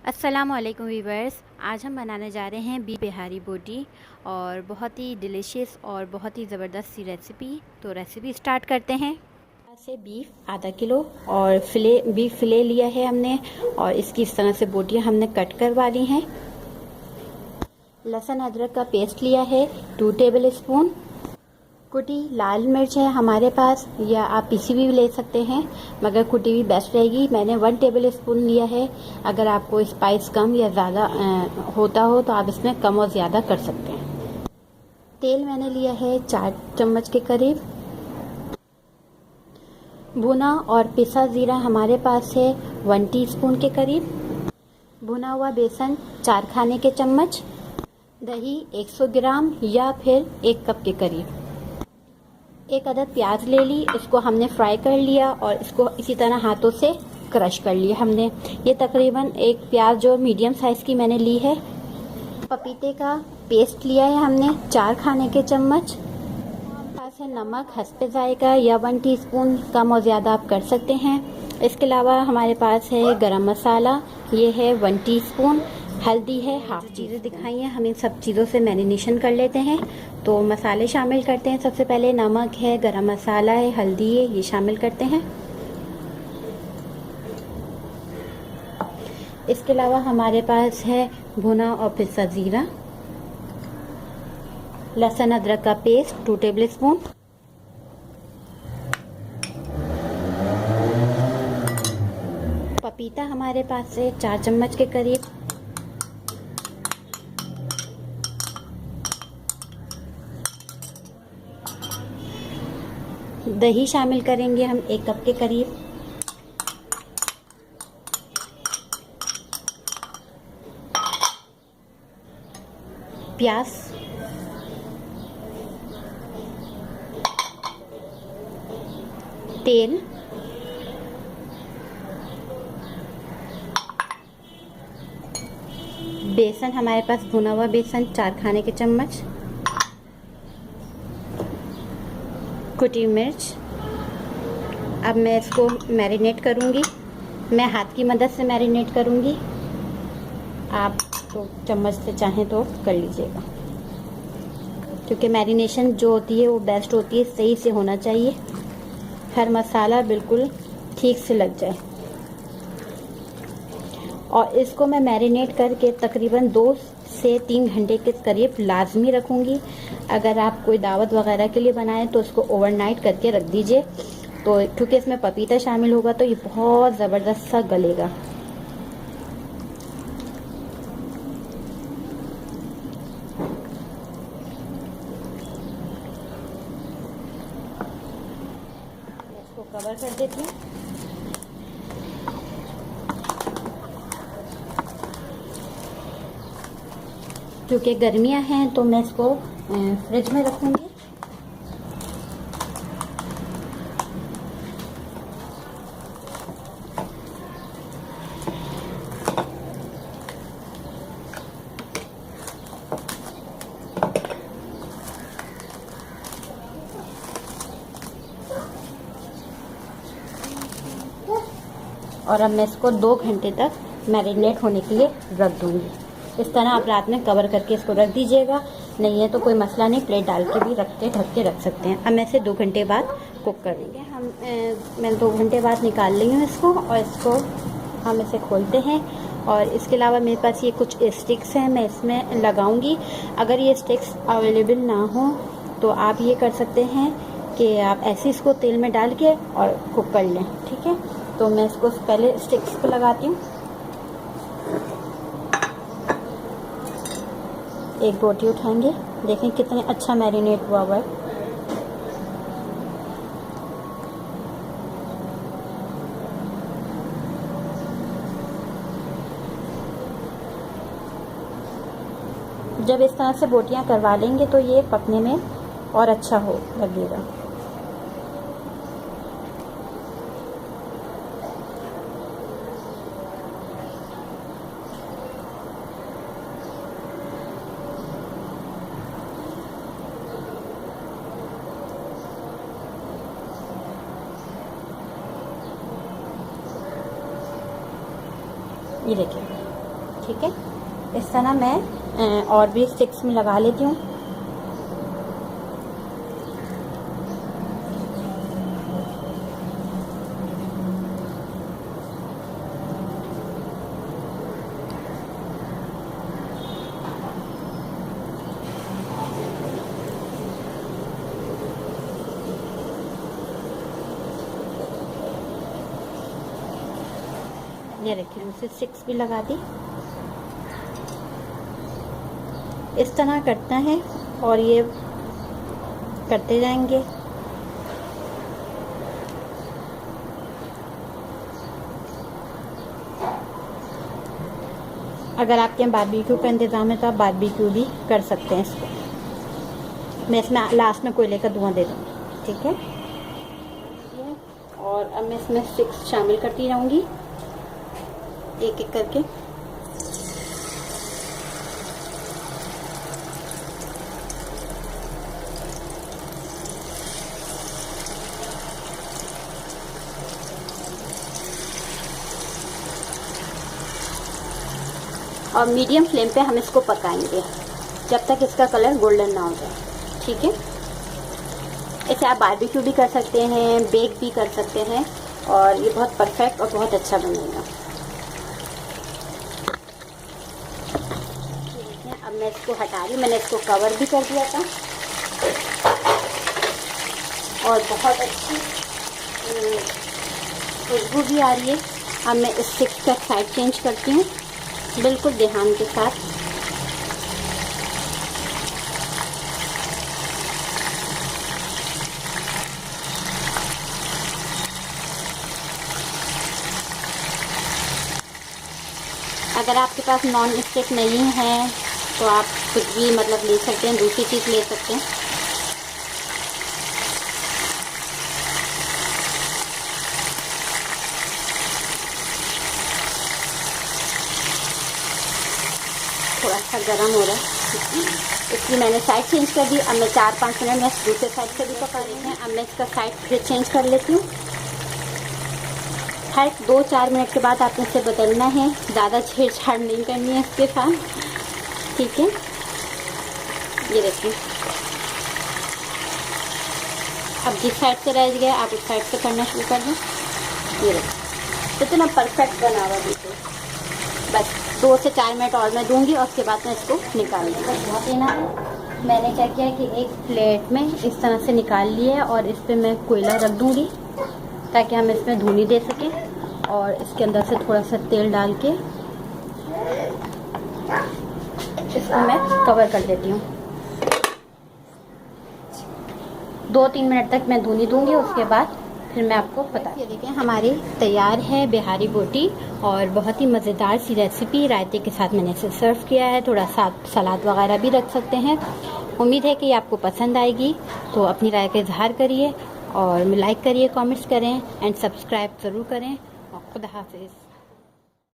अस्सलामुअलैकुम वीवर्स। आज हम बनाने जा रहे हैं बीफ बिहारी बोटी और बहुत ही डिलीशियस और बहुत ही ज़बरदस्त सी रेसिपी। तो रेसिपी स्टार्ट करते हैं। से बीफ आधा किलो और बीफ फिले लिया है हमने और इसकी इस तरह से बोटियां हमने कट करवा ली हैं। लहसुन अदरक का पेस्ट लिया है 2 टेबल स्पून। कुटी लाल मिर्च है हमारे पास, या आप पीसी भी ले सकते हैं, मगर कुटी भी बेस्ट रहेगी। मैंने 1 टेबल स्पून लिया है। अगर आपको स्पाइस कम या ज़्यादा होता हो तो आप इसमें कम और ज़्यादा कर सकते हैं। तेल मैंने लिया है 4 चम्मच के करीब। भुना और पिसा ज़ीरा हमारे पास है 1 टीस्पून के करीब। भुना हुआ बेसन 4 खाने के चम्मच। दही 100 ग्राम या फिर 1 कप के करीब। एक अदद प्याज ले ली, इसको हमने फ्राई कर लिया और इसको इसी तरह हाथों से क्रश कर लिया हमने। ये तकरीबन एक प्याज जो मीडियम साइज़ की मैंने ली है। पपीते का पेस्ट लिया है हमने 4 खाने के चम्मच। हमारे पास है नमक हस्बे जायका या 1 टीस्पून, कम और ज़्यादा आप कर सकते हैं। इसके अलावा हमारे पास है गरम मसाला, ये है 1 टीस्पून। हल्दी है हाफ। चीज़ें दिखाई हैं, हम इन सब चीज़ों से मैरिनेशन कर लेते हैं। तो मसाले शामिल करते हैं। सबसे पहले नमक है, गरम मसाला है, हल्दी है, ये शामिल करते हैं। इसके अलावा हमारे पास है भुना और पिसा ज़ीरा, लहसुन अदरक का पेस्ट 2 टेबल स्पून, पपीता हमारे पास है 4 चम्मच के करीब, दही शामिल करेंगे हम 1 कप के करीब, प्याज, तेल, बेसन हमारे पास भुना हुआ बेसन 4 खाने के चम्मच, कुटी मिर्च। अब मैं इसको मैरिनेट करूँगी। मैं हाथ की मदद से मैरिनेट करूँगी, आप तो चम्मच से चाहें तो कर लीजिएगा, क्योंकि मैरिनेशन जो होती है वो बेस्ट होती है, सही से होना चाहिए, हर मसाला बिल्कुल ठीक से लग जाए। और इसको मैं मैरिनेट करके तकरीबन 2 से 3 घंटे के करीब लाजमी रखूँगी। अगर आप कोई दावत वगैरह के लिए बनाएं तो इसको ओवरनाइट करके रख दीजिए। तो क्योंकि इसमें पपीता शामिल होगा तो ये बहुत ज़बरदस्त सा गलेगा। इसको कवर कर देती हूँ। क्योंकि गर्मियाँ हैं तो मैं इसको फ्रिज में रखूँगी। और अब मैं इसको 2 घंटे तक मैरिनेट होने के लिए रख दूँगी। इस तरह आप रात में कवर करके इसको रख दीजिएगा, नहीं है तो कोई मसला नहीं, प्लेट डाल के भी ढक के रख सकते हैं। अब मैं इसे 2 घंटे बाद कुक कर देंगे मैं 2 घंटे बाद निकाल रही हूँ इसको, और इसको हम इसे खोलते हैं। और इसके अलावा मेरे पास ये कुछ स्टिक्स हैं, मैं इसमें लगाऊंगी। अगर ये स्टिक्स अवेलेबल ना हो तो आप ये कर सकते हैं कि आप ऐसे इसको तेल में डाल के और कुक कर लें, ठीक है। तो मैं इसको पहले स्टिक्स को लगाती हूँ। एक बोटी उठाएंगे, देखें कितने अच्छा मैरिनेट हुआ है। जब इस तरह से बोटियां करवा लेंगे तो ये पकने में और अच्छा हो लगेगा। ये देखिए ठीक है। इस तरह मैं और भी स्टिक्स में लगा लेती हूँ। ये देखिए उसे 6 भी लगा दी। इस तरह करना है और ये करते जाएंगे। अगर आपके यहाँ बारबेक्यू का इंतज़ाम है तो आप बारबेक्यू भी कर सकते हैं इसको। मैं इसमें लास्ट में कोयले का धुआं दे दूँगी, ठीक है। और अब मैं इसमें 6 शामिल करती रहूँगी एक एक करके। और मीडियम फ्लेम पे हम इसको पकाएंगे जब तक इसका कलर गोल्डन ना हो जाए, ठीक है। इसे आप बारबेक्यू भी कर सकते हैं, बेक भी कर सकते हैं और ये बहुत परफेक्ट और बहुत अच्छा बनेगा। अब मैं इसको हटा रही हूँ। मैंने इसको कवर भी कर दिया था और बहुत अच्छी खुशबू भी आ रही है। अब मैं इस स्टिक का साइड चेंज करती हूँ बिल्कुल ध्यान के साथ। अगर आपके पास नॉन स्टिक नहीं है तो आप कुछ भी मतलब ले सकते हैं, दूसरी चीज़ ले सकते हैं। थोड़ा सा गर्म हो रहा है इसलिए मैंने साइड चेंज कर दी। अब मैं 4-5 मिनट में दूसरे साइड से भी पका लेते हैं। अब मैं इसका साइड फिर चेंज कर लेती हूँ। हर 2-4 मिनट के बाद आपको इसे बदलना है, ज़्यादा छेड़छाड़ नहीं करनी है इसके साथ, ठीक है। ये देखिए अब जिस साइड से रह गया आप उस साइड से करना शुरू कर दें। ये देखिए इतना परफेक्ट बना हुआ बिल्कुल। बस 2 से 4 मिनट और मैं दूंगी और उसके बाद मैं इसको निकाल लूँगी। बस बहुत लेना है। मैंने क्या किया कि एक प्लेट में इस तरह से निकाल लिया है और इस पर मैं कोयला रख दूँगी ताकि हम इसमें धुनी दे सकें। और इसके अंदर से थोड़ा सा तेल डाल के इसको मैं कवर कर देती हूँ। 2-3 मिनट तक मैं धुनी दूँगी, उसके बाद फिर मैं आपको बता। ये देखिए हमारी तैयार है बिहारी बोटी और बहुत ही मज़ेदार सी रेसिपी। रायते के साथ मैंने इसे सर्व किया है। थोड़ा सा सलाद वगैरह भी रख सकते हैं। उम्मीद है कि आपको पसंद आएगी, तो अपनी राय का इजहार करिए और लाइक करिए, कमेंट्स करें एंड सब्सक्राइब ज़रूर करें। और खुदा हाफिज़।